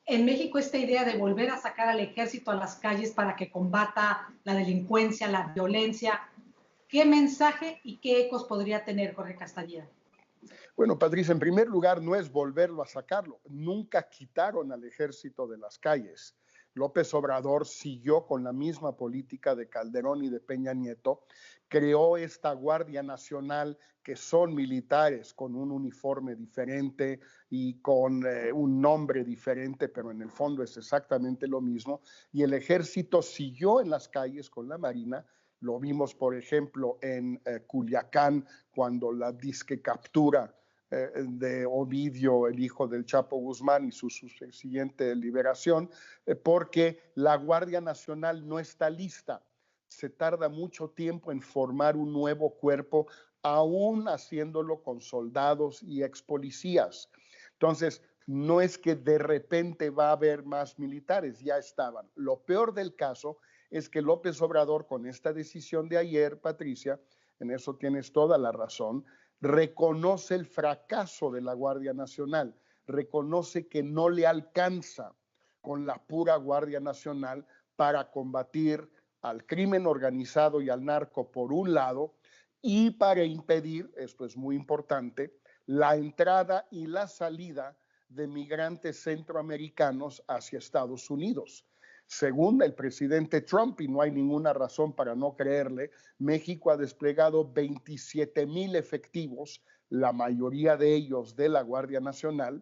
en México esta idea de volver a sacar al ejército a las calles para que combata la delincuencia, la violencia, ¿qué mensaje y qué ecos podría tener, Jorge Castañeda? Bueno, Patricia, en primer lugar, no es volverlo a sacarlo. Nunca quitaron al ejército de las calles. López Obrador siguió con la misma política de Calderón y de Peña Nieto, creó esta Guardia Nacional que son militares con un uniforme diferente y con un nombre diferente, pero en el fondo es exactamente lo mismo, y el ejército siguió en las calles con la Marina. Lo vimos, por ejemplo, en Culiacán, cuando la disque captura de Ovidio, el hijo del Chapo Guzmán, y su siguiente liberación, porque la Guardia Nacional no está lista. Se tarda mucho tiempo en formar un nuevo cuerpo, aún haciéndolo con soldados y ex policías. Entonces, no es que de repente va a haber más militares, ya estaban. Lo peor del caso es que López Obrador, con esta decisión de ayer, Patricia, en eso tienes toda la razón, reconoce el fracaso de la Guardia Nacional, reconoce que no le alcanza con la pura Guardia Nacional para combatir al crimen organizado y al narco por un lado, y para impedir, esto es muy importante, la entrada y la salida de migrantes centroamericanos hacia Estados Unidos. Según el presidente Trump, y no hay ninguna razón para no creerle, México ha desplegado 27,000 efectivos, la mayoría de ellos de la Guardia Nacional,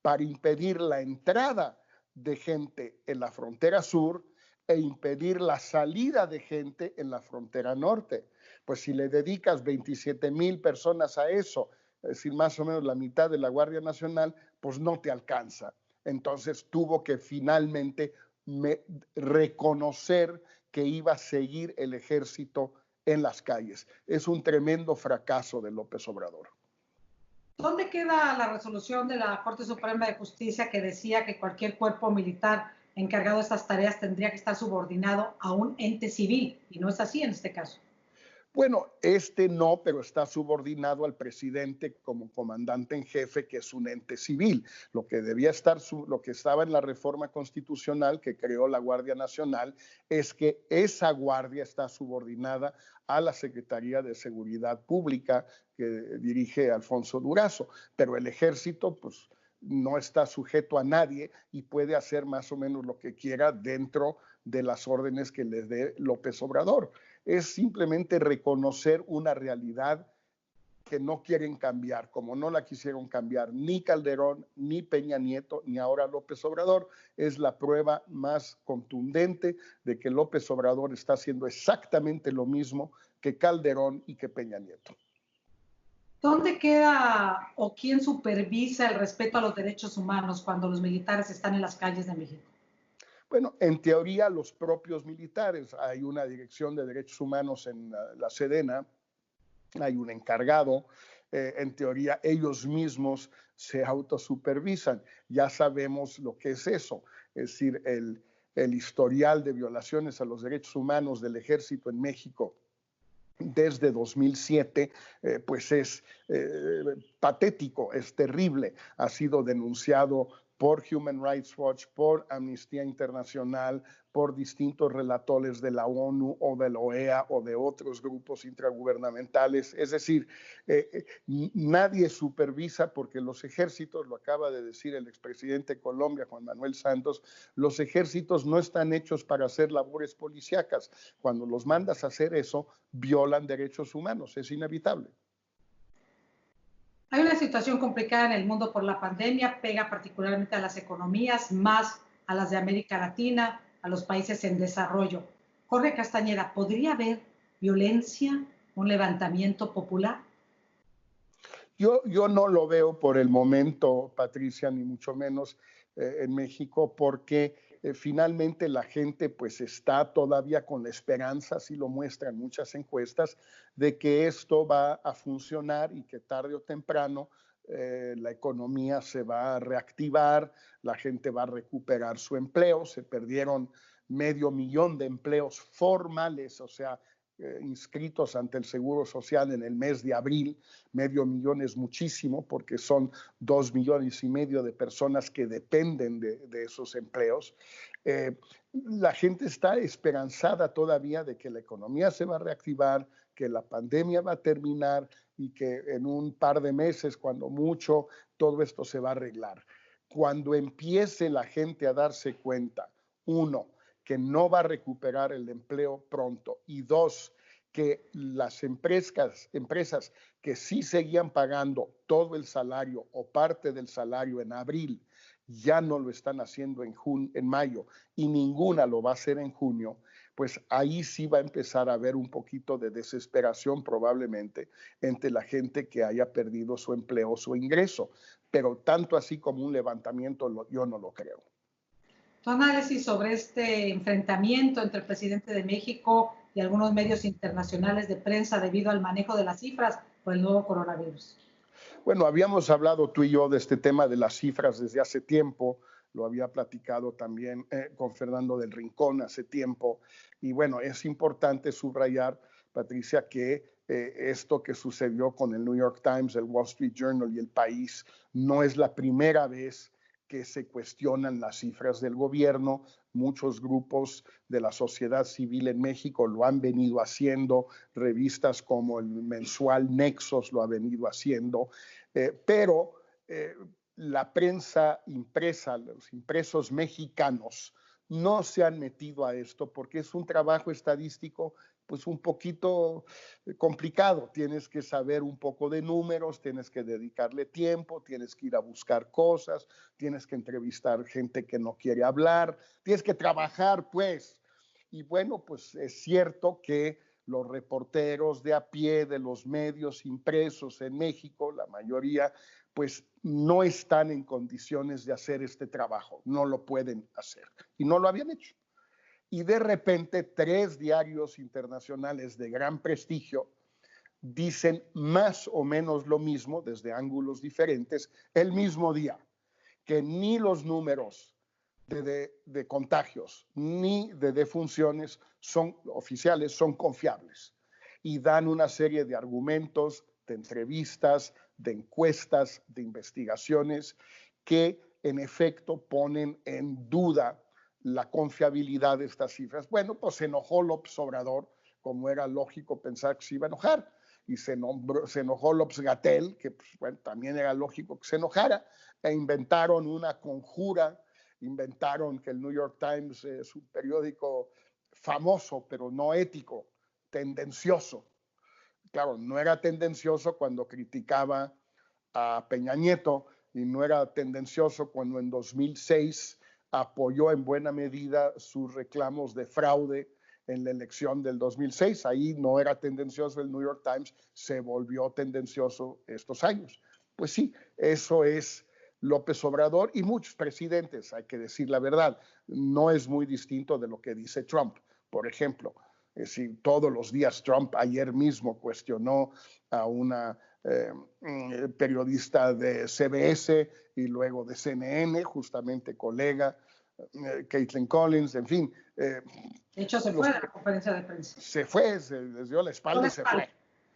para impedir la entrada de gente en la frontera sur e impedir la salida de gente en la frontera norte. Pues si le dedicas 27,000 personas a eso, es decir, más o menos la mitad de la Guardia Nacional, pues no te alcanza. Entonces tuvo que finalmente reconocer que iba a seguir el ejército en las calles. Es un tremendo fracaso de López Obrador. ¿Dónde queda la resolución de la Corte Suprema de Justicia que decía que cualquier cuerpo militar encargado de estas tareas tendría que estar subordinado a un ente civil? Y no es así en este caso. Bueno, no, pero está subordinado al presidente como comandante en jefe, que es un ente civil. Lo que debía estar, lo que estaba en la reforma constitucional que creó la Guardia Nacional, es que esa guardia está subordinada a la Secretaría de Seguridad Pública que dirige Alfonso Durazo, pero el ejército, pues, no está sujeto a nadie y puede hacer más o menos lo que quiera dentro de las órdenes que les dé López Obrador. Es simplemente reconocer una realidad que no quieren cambiar, como no la quisieron cambiar ni Calderón, ni Peña Nieto, ni ahora López Obrador. Es la prueba más contundente de que López Obrador está haciendo exactamente lo mismo que Calderón y que Peña Nieto. ¿Dónde queda o quién supervisa el respeto a los derechos humanos cuando los militares están en las calles de México? Bueno, en teoría los propios militares, hay una dirección de derechos humanos en la Sedena, hay un encargado, en teoría ellos mismos se autosupervisan. Ya sabemos lo que es eso, es decir, el historial de violaciones a los derechos humanos del ejército en México desde 2007, pues es patético, es terrible. Ha sido denunciado por Human Rights Watch, por Amnistía Internacional, por distintos relatores de la ONU o de la OEA o de otros grupos intragubernamentales. Es decir, nadie supervisa, porque los ejércitos, lo acaba de decir el expresidente de Colombia, Juan Manuel Santos, los ejércitos no están hechos para hacer labores policíacas. Cuando los mandas a hacer eso, violan derechos humanos, es inevitable. Hay una situación complicada en el mundo por la pandemia, pega particularmente a las economías, más a las de América Latina, a los países en desarrollo. Jorge Castañeda, ¿podría haber violencia, un levantamiento popular? Yo no lo veo por el momento, Patricia, ni mucho menos en México, porque finalmente la gente pues está todavía con la esperanza, así lo muestran muchas encuestas, de que esto va a funcionar y que tarde o temprano la economía se va a reactivar, la gente va a recuperar su empleo. Se perdieron 500,000 de empleos formales, o sea, inscritos ante el Seguro Social en el mes de abril. Medio millón es muchísimo porque son 2,5 millones de personas que dependen de esos empleos. La gente está esperanzada todavía de que la economía se va a reactivar, que la pandemia va a terminar y que en un par de meses, cuando mucho, todo esto se va a arreglar. Cuando empiece la gente a darse cuenta, uno, que no va a recuperar el empleo pronto, y dos, que las empresas que sí seguían pagando todo el salario o parte del salario en abril, ya no lo están haciendo en mayo, y ninguna lo va a hacer en junio, pues ahí sí va a empezar a haber un poquito de desesperación probablemente entre la gente que haya perdido su empleo o su ingreso, pero tanto así como un levantamiento yo no lo creo. Tu análisis sobre este enfrentamiento entre el presidente de México y algunos medios internacionales de prensa debido al manejo de las cifras por el nuevo coronavirus. Bueno, habíamos hablado tú y yo de este tema de las cifras desde hace tiempo, lo había platicado también con Fernando del Rincón hace tiempo, y bueno, es importante subrayar, Patricia, que esto que sucedió con el New York Times, el Wall Street Journal y el País no es la primera vez que se cuestionan las cifras del gobierno. Muchos grupos de la sociedad civil en México lo han venido haciendo, revistas como el mensual Nexos lo ha venido haciendo, pero la prensa impresa, los impresos mexicanos, no se han metido a esto porque es un trabajo estadístico pues un poquito complicado. Tienes que saber un poco de números, tienes que dedicarle tiempo, tienes que ir a buscar cosas, tienes que entrevistar gente que no quiere hablar, tienes que trabajar, pues. Y bueno, pues es cierto que los reporteros de a pie de los medios impresos en México, la mayoría, pues no están en condiciones de hacer este trabajo, no lo pueden hacer y no lo habían hecho. Y de repente 3 diarios internacionales de gran prestigio dicen más o menos lo mismo desde ángulos diferentes el mismo día, que ni los números de contagios ni de defunciones son oficiales, son confiables, y dan una serie de argumentos, de entrevistas, de encuestas, de investigaciones que en efecto ponen en duda la confiabilidad de estas cifras. Bueno, pues se enojó López Obrador, como era lógico pensar que se iba a enojar, y se enojó López-Gatell, que pues, bueno, también era lógico que se enojara, e inventaron una conjura, inventaron que el New York Times es un periódico famoso, pero no ético, tendencioso. Claro, no era tendencioso cuando criticaba a Peña Nieto, y no era tendencioso cuando en 2006 apoyó en buena medida sus reclamos de fraude en la elección del 2006. Ahí no era tendencioso el New York Times, se volvió tendencioso estos años. Pues sí, eso es López Obrador y muchos presidentes, hay que decir la verdad. No es muy distinto de lo que dice Trump, por ejemplo. Es decir, todos los días Trump ayer mismo cuestionó a una periodista de CBS y luego de CNN, justamente colega, Caitlin Collins, en fin. De hecho, se fue a la conferencia de prensa. Se fue, se les dio la espalda y se fue.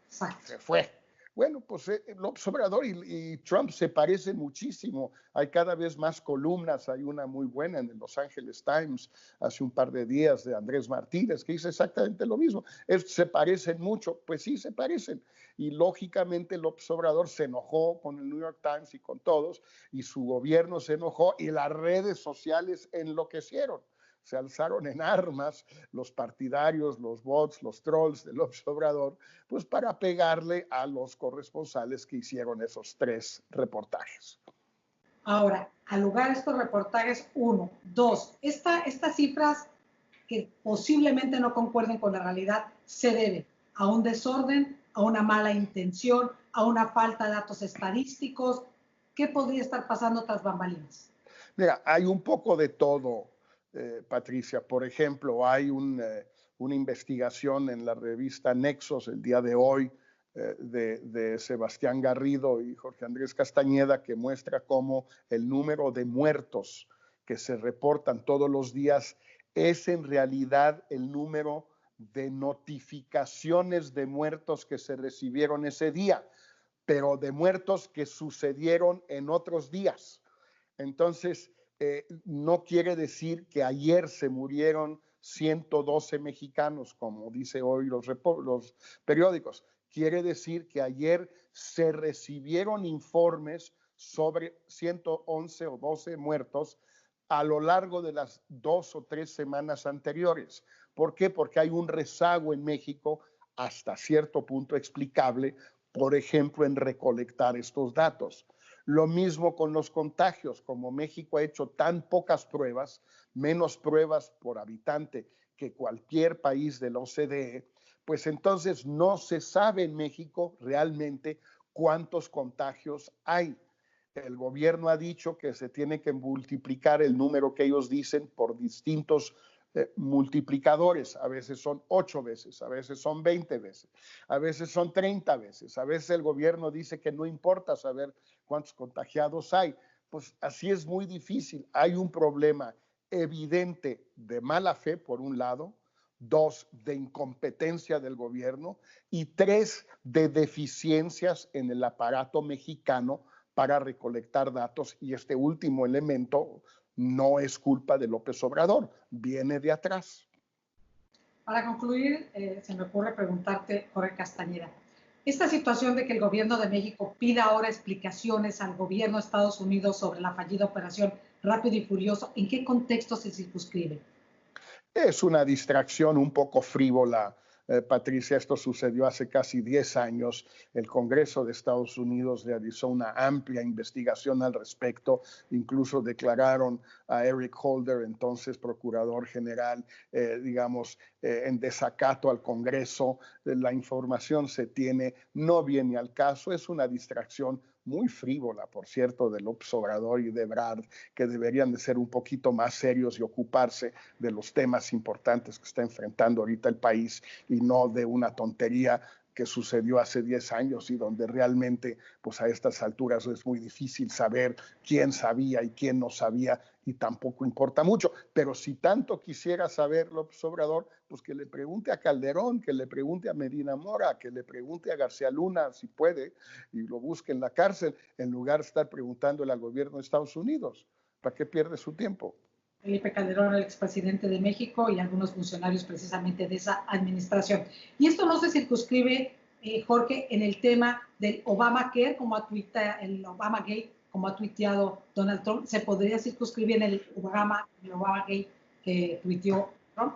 Exacto. Se fue. Bueno, pues López Obrador y Trump se parecen muchísimo. Hay cada vez más columnas. Hay una muy buena en el Los Angeles Times hace un par de días de Andrés Martínez que dice exactamente lo mismo. Se parecen mucho. Pues sí, se parecen. Y lógicamente López Obrador se enojó con el New York Times y con todos, y su gobierno se enojó y las redes sociales enloquecieron. Se alzaron en armas los partidarios, los bots, los trolls del López Obrador, pues para pegarle a los corresponsales que hicieron esos 3 reportajes. Ahora, al lugar estos reportajes, 1, 2, estas cifras que posiblemente no concuerden con la realidad se deben a un desorden, a una mala intención, a una falta de datos estadísticos. ¿Qué podría estar pasando tras bambalinas? Mira, hay un poco de todo, Patricia. Por ejemplo, hay una investigación en la revista Nexos el día de hoy de Sebastián Garrido y Jorge Andrés Castañeda, que muestra cómo el número de muertos que se reportan todos los días es en realidad el número de notificaciones de muertos que se recibieron ese día, pero de muertos que sucedieron en otros días. Entonces, no quiere decir que ayer se murieron 112 mexicanos, como dice hoy los periódicos. Quiere decir que ayer se recibieron informes sobre 111 o 12 muertos a lo largo de las 2 o 3 semanas anteriores. ¿Por qué? Porque hay un rezago en México hasta cierto punto explicable, por ejemplo, en recolectar estos datos. Lo mismo con los contagios, como México ha hecho tan pocas pruebas, menos pruebas por habitante que cualquier país de la OCDE, pues entonces no se sabe en México realmente cuántos contagios hay. El gobierno ha dicho que se tiene que multiplicar el número que ellos dicen por distintos multiplicadores. A veces son 8 veces, a veces son 20 veces, a veces son 30 veces. A veces el gobierno dice que no importa saber cuántos contagiados hay. Pues así es muy difícil. Hay un problema evidente de mala fe, por un lado, 2, de incompetencia del gobierno y 3, de deficiencias en el aparato mexicano para recolectar datos, y este último elemento no es culpa de López Obrador, viene de atrás. Para concluir, se me ocurre preguntarte, Jorge Castañeda, esta situación de que el gobierno de México pida ahora explicaciones al gobierno de Estados Unidos sobre la fallida operación Rápido y Furioso, ¿en qué contexto se circunscribe? Es una distracción un poco frívola, Patricia. Esto sucedió hace casi 10 años. El Congreso de Estados Unidos realizó una amplia investigación al respecto. Incluso declararon a Eric Holder, entonces procurador general, en desacato al Congreso. La información se tiene, no viene al caso. Es una distracción muy frívola, por cierto, de López Obrador y de Ebrard, que deberían de ser un poquito más serios y ocuparse de los temas importantes que está enfrentando ahorita el país, y no de una tontería que sucedió hace 10 años y donde realmente, pues a estas alturas es muy difícil saber quién sabía y quién no sabía, y tampoco importa mucho. Pero si tanto quisiera saber López Obrador, pues que le pregunte a Calderón, que le pregunte a Medina Mora, que le pregunte a García Luna, si puede, y lo busque en la cárcel, en lugar de estar preguntándole al gobierno de Estados Unidos. ¿Para qué pierde su tiempo? Felipe Calderón, el expresidente de México, y algunos funcionarios precisamente de esa administración. Y esto no se circunscribe, Jorge, en el tema del Obamacare, como ha tuiteado el Obamagate, como ha tuiteado Donald Trump. ¿Se podría circunscribir en el Obamagate que tuiteó Trump?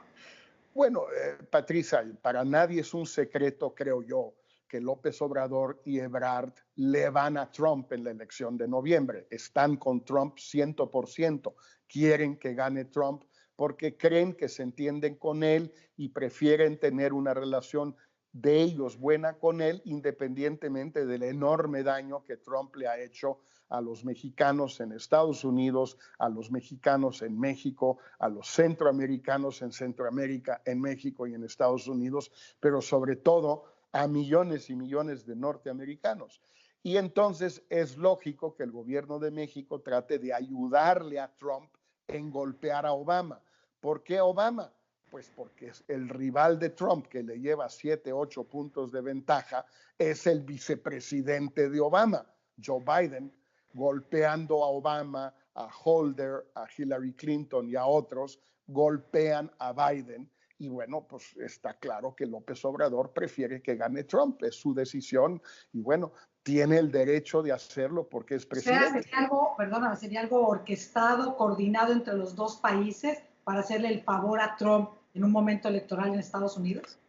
Bueno, Patricia, para nadie es un secreto, creo yo, que López Obrador y Ebrard le van a Trump en la elección de noviembre. Están con Trump 100%. Quieren que gane Trump porque creen que se entienden con él y prefieren tener una relación de ellos buena con él, independientemente del enorme daño que Trump le ha hecho a los mexicanos en Estados Unidos, a los mexicanos en México, a los centroamericanos en Centroamérica, en México y en Estados Unidos, pero sobre todo a millones y millones de norteamericanos. Y entonces es lógico que el gobierno de México trate de ayudarle a Trump en golpear a Obama. ¿Por qué Obama? Pues porque es el rival de Trump, que le lleva 7, 8 puntos de ventaja, es el vicepresidente de Obama, Joe Biden, golpeando a Obama, a Holder, a Hillary Clinton y a otros, golpean a Biden. Y bueno, pues está claro que López Obrador prefiere que gane Trump, es su decisión, y bueno, tiene el derecho de hacerlo porque es presidente. O sea, sería algo orquestado, coordinado entre los dos países para hacerle el favor a Trump en un momento electoral en Estados Unidos.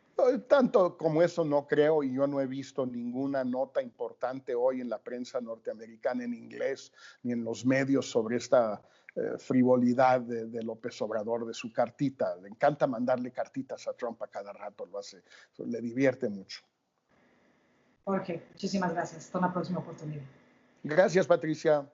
Tanto como eso no creo, y yo no he visto ninguna nota importante hoy en la prensa norteamericana en inglés ni en los medios sobre esta frivolidad de López Obrador, de su cartita. Le encanta mandarle cartitas a Trump a cada rato, lo hace, le divierte mucho. Jorge, muchísimas gracias. Hasta una próxima oportunidad. Gracias, Patricia.